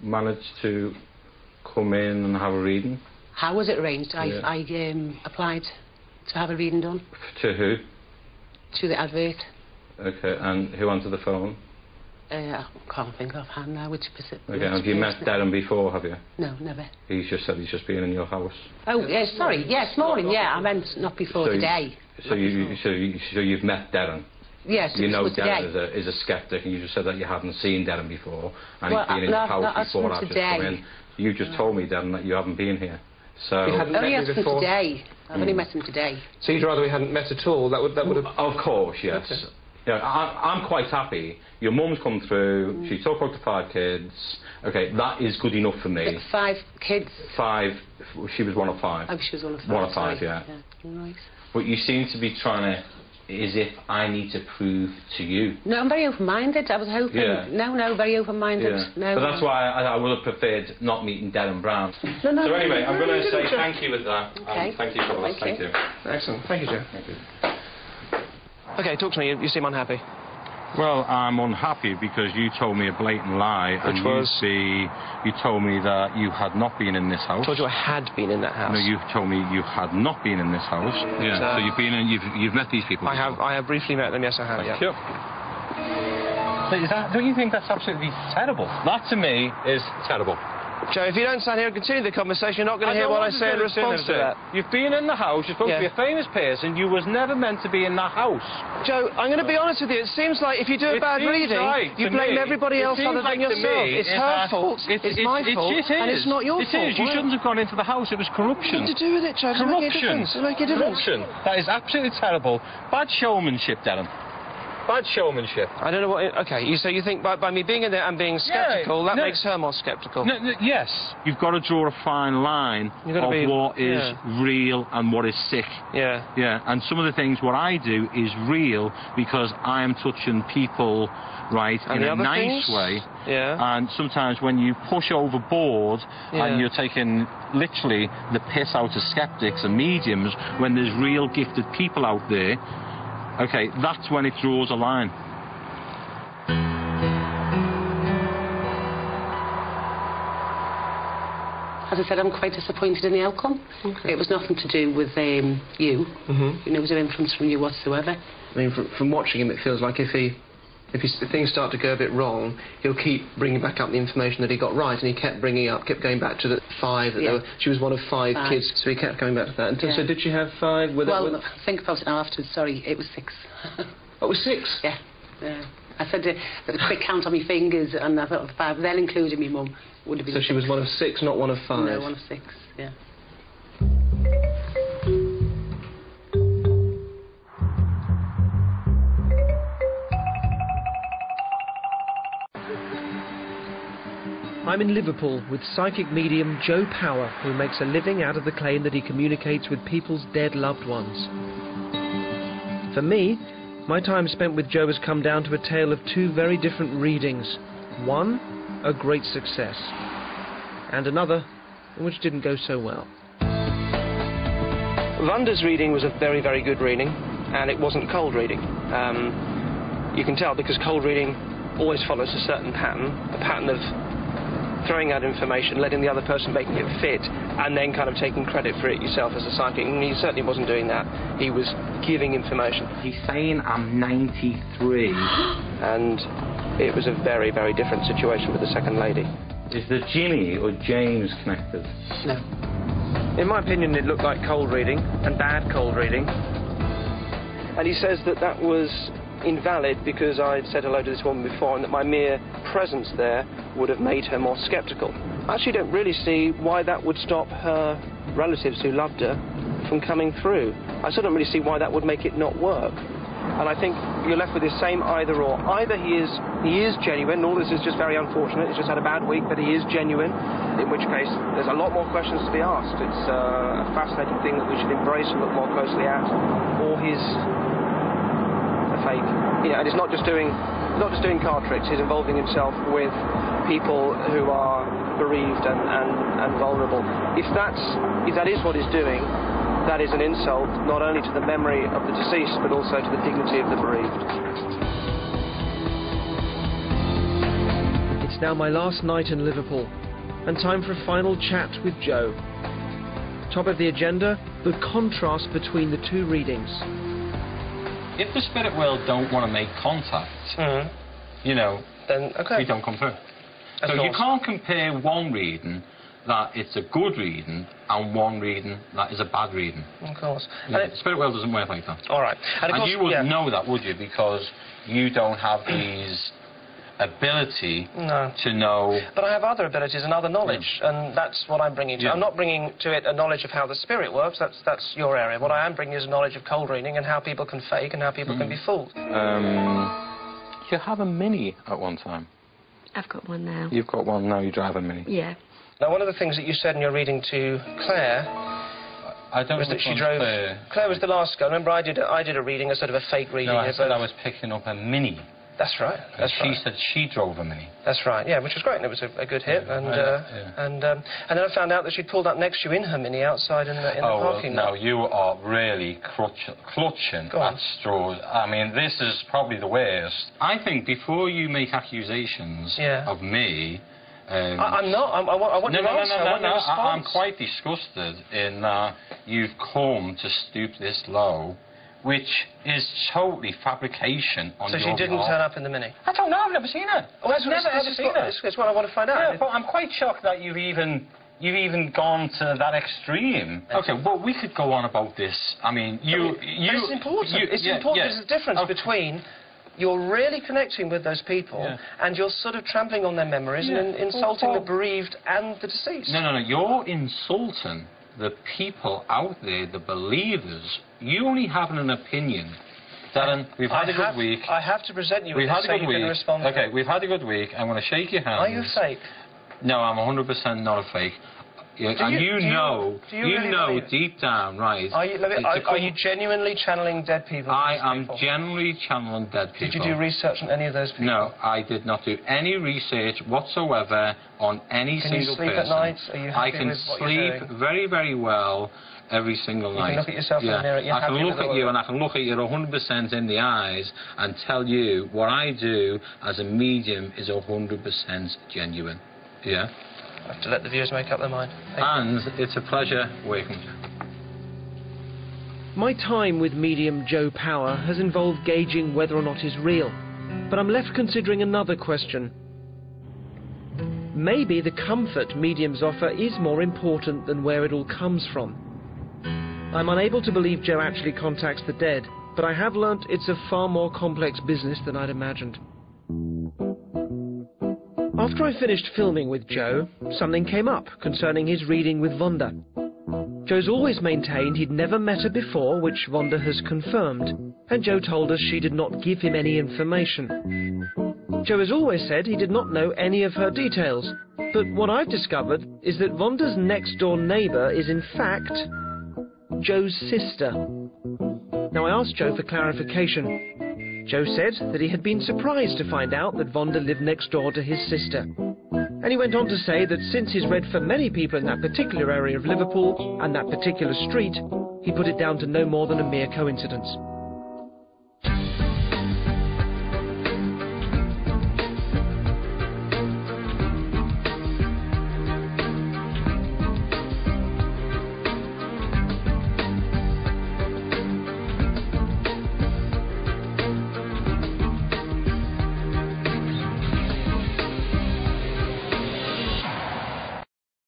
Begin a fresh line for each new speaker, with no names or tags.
manage to come in and have a reading?
How was it arranged?
Yeah.
I applied to have a reading done.
To who?
To the advert.
Okay, and who answered the phone?
I can't think offhand now which person.
Okay, have you met Derren before, have you?
No, never.
He's just said he's just been in your house.
Oh, yeah, sorry, yes, morning, yeah, I meant not before today.
So you've met Derren?
Yes,
you know
Derren
Derren is a sceptic, and you just said that you hadn't seen Derren before, and he's been in your house before I've just come in. You just told me, Derren, that you haven't been here. So
you hadn't met me before? Today. I've only met him today.
So you'd rather we hadn't met at all? That would have...
Of course, yes. Okay. Yeah, I'm quite happy. Your mum's come through, she took out the 5 kids. Okay, that is good enough for me.
5 kids?
5, she was one of 5.
Oh, she was one of 5.
One of 5, yeah.
Right.
But you seem to be trying to, as if I need to prove to you.
No, I'm very open-minded. I was hoping...
Yeah.
No, very open-minded.
Yeah.
No,
but that's why I would have preferred not meeting Derren Brown.
No,
so anyway, I'm going to say thank you with that.
Okay.
Thank you for that. Thank you.
Excellent. Thank you, Joe.
Thank you.
OK, talk to me. You seem unhappy.
Well, I'm unhappy because you told me a blatant lie.
Which was?
You told me that you had not been in this house.
I told you I had been in that house.
No, you told me you had not been in this house. Yeah. So you've been in. You've met these people.
I have briefly met them. Yes, I have.
Thank you. So don't you think that's absolutely terrible? That to me is terrible.
Joe, if you don't stand here and continue the conversation, you're not going to hear what I say in response to that.
You've been in the house, you're supposed to be a famous person, you was never meant to be in that house.
Joe, I'm going to be honest with you, it seems like if you do a bad reading, you blame everybody else other than yourself. It's her fault, it's my fault, and it's not your fault.
It is, you shouldn't have gone into the house, it was corruption.
What to do with it, Joe?
Corruption.
Does it make a difference?
Corruption. That is absolutely terrible. Bad showmanship, Derren. Bad showmanship. I don't know what... OK, so you think by me being in there and being sceptical, that makes her more sceptical? Yes. You've got to draw a fine line of what is real and what is sick. Yeah. Yeah, and some of the things what I do is real because I am touching people, right, in a nice way. Yeah. And sometimes when you push overboard and you're taking literally the piss out of skeptics and mediums when there's real gifted people out there, OK, that's when it draws a line.
As I said, I'm quite disappointed in the outcome. Okay. It was nothing to do with you. You know, it was no influence from you whatsoever.
I mean, from watching him, it feels like if things start to go a bit wrong, he'll keep bringing back up the information that he got right, and he kept going back to the 5. She was one of 5 kids, so he kept going back to that. And so did she have 5?
Well, think about it now afterwards. Sorry, it was 6.
Oh, it was 6?
Yeah. I said a quick count on my fingers, and I thought 5, then including my mum, would have been 6.
So she was one of 6, not one of 5?
No, one of 6, yeah.
I'm in Liverpool with psychic medium Joe Power, who makes a living out of the claim that he communicates with people's dead loved ones. For me, my time spent with Joe has come down to a tale of 2 very different readings. One, a great success, and another, which didn't go so well.
Vanda's reading was a very, very good reading, and it wasn't cold reading. You can tell because cold reading always follows a certain pattern, a pattern of throwing out information, letting the other person making it fit, and then kind of taking credit for it yourself as a psychic. And he certainly wasn't doing that. He was giving information.
He's saying I'm 93.
And it was a very, very different situation with the second lady.
Is the Ginny or James connected?
No. In my opinion, it looked like cold reading, and bad cold reading. And he says that that was invalid because I'd said hello to this woman before and that my mere presence there would have made her more sceptical. I actually don't really see why that would stop her relatives who loved her from coming through. I still don't really see why that would make it not work. And I think you're left with this same either or. Either he is genuine, all this is just very unfortunate, he's just had a bad week, but he is genuine, in which case there's a lot more questions to be asked. It's a fascinating thing that we should embrace and look more closely at. Or he's fake. And he's not just doing card tricks, he's involving himself with people who are bereaved and vulnerable. If that is what he's doing, that is an insult not only to the memory of the deceased but also to the dignity of the bereaved.
It's now my last night in Liverpool, and time for a final chat with Joe. Top of the agenda, the contrast between the two readings.
If the spirit world don't want to make contact, you know, then we don't come through. So you can't compare one reading that it's a good reading and one reading that is a bad reading.
Of course.
Yeah, the spirit world doesn't work like that.
All right.
And you wouldn't know that, would you? Because you don't have these ability to know.
But I have other abilities and other knowledge, and that's what I'm bringing to it. I'm not bringing to it a knowledge of how the spirit works. That's your area. What I am bringing is a knowledge of cold reading and how people can fake and how people can be fooled.
You had a Mini at one time.
I've got one now.
You've got one now. You drive a Mini.
Yeah.
Now, one of the things that you said in your reading to Claire was that she drove. Claire was the last girl. Remember, I did a reading, a sort of a fake reading.
No, I said I was picking up a Mini.
That's right. That's
right. She said she drove a Mini.
That's right. Yeah, which was great, and it was a good hit. And then I found out that she'd pulled up next to you in her Mini outside in the parking lot.
No, you are really clutching at straws. I mean, this is probably the worst. I think before you make accusations of me.
I'm not. I want your answer. I want your response.
I'm quite disgusted in that you've come to stoop this low, which is totally fabrication on your behalf.
So she didn't turn up in the Mini?
I don't know. I've never seen her.
Oh, I've never ever seen her. That's what I want to find out.
Yeah, but I'm quite shocked that you've even gone to that extreme. Okay, well, we could go on about this. I mean,
but it's important. It's important. There's a difference between you're really connecting with those people and you're sort of trampling on their memories and insulting the bereaved and the deceased.
No. You're insulting the people out there, the believers. You only have an opinion. Darren, we've had a good week.
I have to present you with
this,
so you're going to respond.
Okay, we've had a good week. I'm going to shake your hand.
Are you fake?
No, I'm 100% not a fake. You know deep down, right?
Are you genuinely channeling dead people?
I am genuinely channeling dead people.
Did you do research on any of those people?
No, I did not do any research whatsoever on any single person.
Can you sleep at night? Are you happy
I can
with what
sleep
you're doing?
very, very well every single night.
You can look at yourself in the mirror.
I can look at you and I can look at you 100% in the eyes and tell you what I do as a medium is 100% genuine. Yeah?
I have to let the viewers make up their mind.
And it's a pleasure working with you.
My time with medium Joe Power has involved gauging whether or not he's real, but I'm left considering another question. Maybe the comfort mediums offer is more important than where it all comes from. I'm unable to believe Joe actually contacts the dead, but I have learnt it's a far more complex business than I'd imagined. After I finished filming with Joe, something came up concerning his reading with Vonda. Joe's always maintained he'd never met her before, which Vonda has confirmed, and Joe told us she did not give him any information. Joe has always said he did not know any of her details, but what I've discovered is that Vonda's next-door neighbour is in fact Joe's sister. Now I asked Joe for clarification. Joe said that he had been surprised to find out that Vonda lived next door to his sister. And he went on to say that since he's read for many people in that particular area of Liverpool and that particular street, he put it down to no more than a mere coincidence.